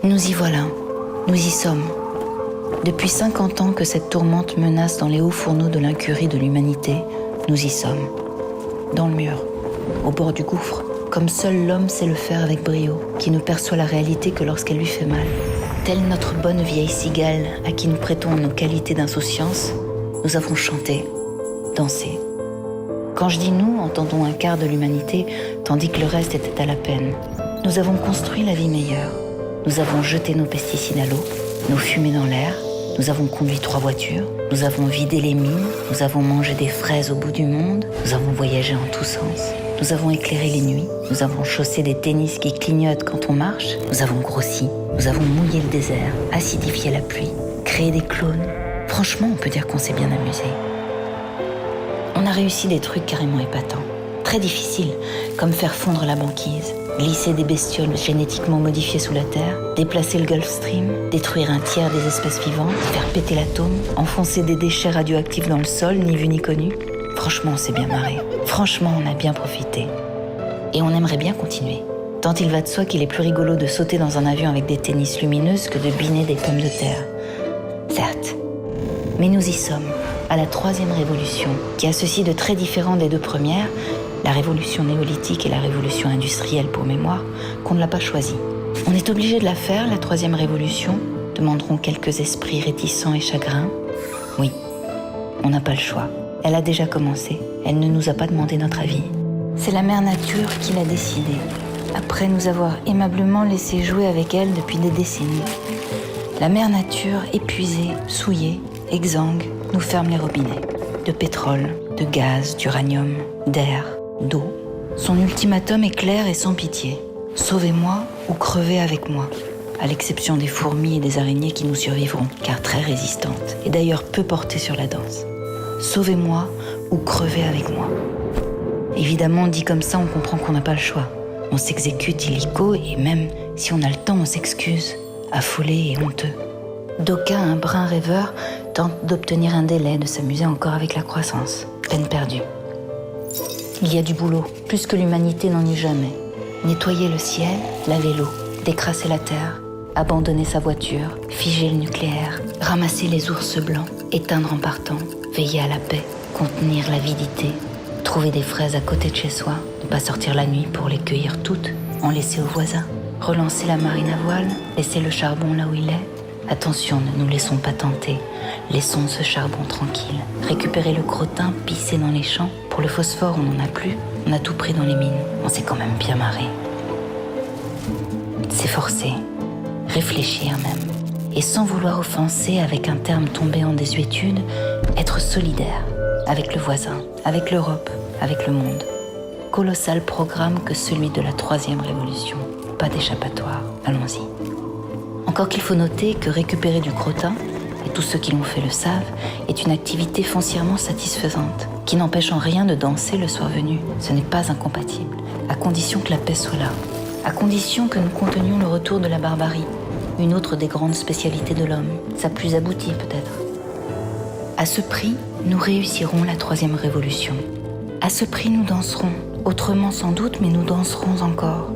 Nous y voilà, nous y sommes. Depuis 50 ans que cette tourmente menace dans les hauts fourneaux de l'incurie de l'humanité, nous y sommes. Dans le mur, au bord du gouffre, comme seul l'homme sait le faire avec brio, qui ne perçoit la réalité que lorsqu'elle lui fait mal. Telle notre bonne vieille cigale à qui nous prêtons nos qualités d'insouciance, nous avons chanté, dansé. Quand je dis nous, entendons un quart de l'humanité, tandis que le reste était à la peine. Nous avons construit la vie meilleure. Nous avons jeté nos pesticides à l'eau, nos fumées dans l'air. Nous avons conduit 3 voitures. Nous avons vidé les mines. Nous avons mangé des fraises au bout du monde. Nous avons voyagé en tous sens. Nous avons éclairé les nuits. Nous avons chaussé des tennis qui clignotent quand on marche. Nous avons grossi. Nous avons mouillé le désert, acidifié la pluie, créé des clones. Franchement, on peut dire qu'on s'est bien amusé. On a réussi des trucs carrément épatants, très difficiles, comme faire fondre la banquise, glisser des bestioles génétiquement modifiées sous la terre, déplacer le Gulf Stream, détruire un tiers des espèces vivantes, faire péter l'atome, enfoncer des déchets radioactifs dans le sol, ni vu ni connu. Franchement, on s'est bien marré. Franchement, on a bien profité. Et on aimerait bien continuer. Tant il va de soi qu'il est plus rigolo de sauter dans un avion avec des tennis lumineuses que de biner des pommes de terre. Certes. Mais nous y sommes, à la 3e révolution, qui a ceci de très différent des 2 premières, la révolution néolithique et la révolution industrielle pour mémoire, qu'on ne l'a pas choisie. On est obligé de la faire, la 3e révolution, demanderont quelques esprits réticents et chagrins. Oui, on n'a pas le choix. Elle a déjà commencé, elle ne nous a pas demandé notre avis. C'est la mère nature qui l'a décidé, après nous avoir aimablement laissé jouer avec elle depuis des décennies. La mère nature, épuisée, souillée, exsangue, nous ferme les robinets. De pétrole, de gaz, d'uranium, d'air, d'eau. Son ultimatum est clair et sans pitié. Sauvez-moi ou crevez avec moi. À l'exception des fourmis et des araignées qui nous survivront, car très résistantes, et d'ailleurs peu portées sur la danse. Sauvez-moi ou crevez avec moi. Évidemment, dit comme ça, on comprend qu'on n'a pas le choix. On s'exécute illico et même si on a le temps, on s'excuse, affolé et honteux. D'aucuns, un brin rêveur, tentent d'obtenir un délai, de s'amuser encore avec la croissance. Peine perdue. Il y a du boulot, plus que l'humanité n'en eut jamais. Nettoyer le ciel, laver l'eau, décrasser la terre, abandonner sa voiture, figer le nucléaire, ramasser les ours blancs, éteindre en partant, veiller à la paix, contenir l'avidité, trouver des fraises à côté de chez soi, ne pas sortir la nuit pour les cueillir toutes, en laisser aux voisins, relancer la marine à voile, laisser le charbon là où il est. Attention, ne nous laissons pas tenter, laissons ce charbon tranquille. Récupérer le crottin, pisser dans les champs. Pour le phosphore, on n'en a plus, on a tout pris dans les mines. On s'est quand même bien marré. S'efforcer, réfléchir même. Et sans vouloir offenser avec un terme tombé en désuétude, être solidaire avec le voisin, avec l'Europe, avec le monde. Colossal programme que celui de la 3e révolution. Pas d'échappatoire, allons-y. Encore qu'il faut noter que récupérer du crottin, et tous ceux qui l'ont fait le savent, est une activité foncièrement satisfaisante, qui n'empêche en rien de danser le soir venu. Ce n'est pas incompatible, à condition que la paix soit là, à condition que nous contenions le retour de la barbarie, une autre des grandes spécialités de l'homme, sa plus aboutie peut-être. À ce prix, nous réussirons la 3e révolution. À ce prix, nous danserons, autrement sans doute, mais nous danserons encore.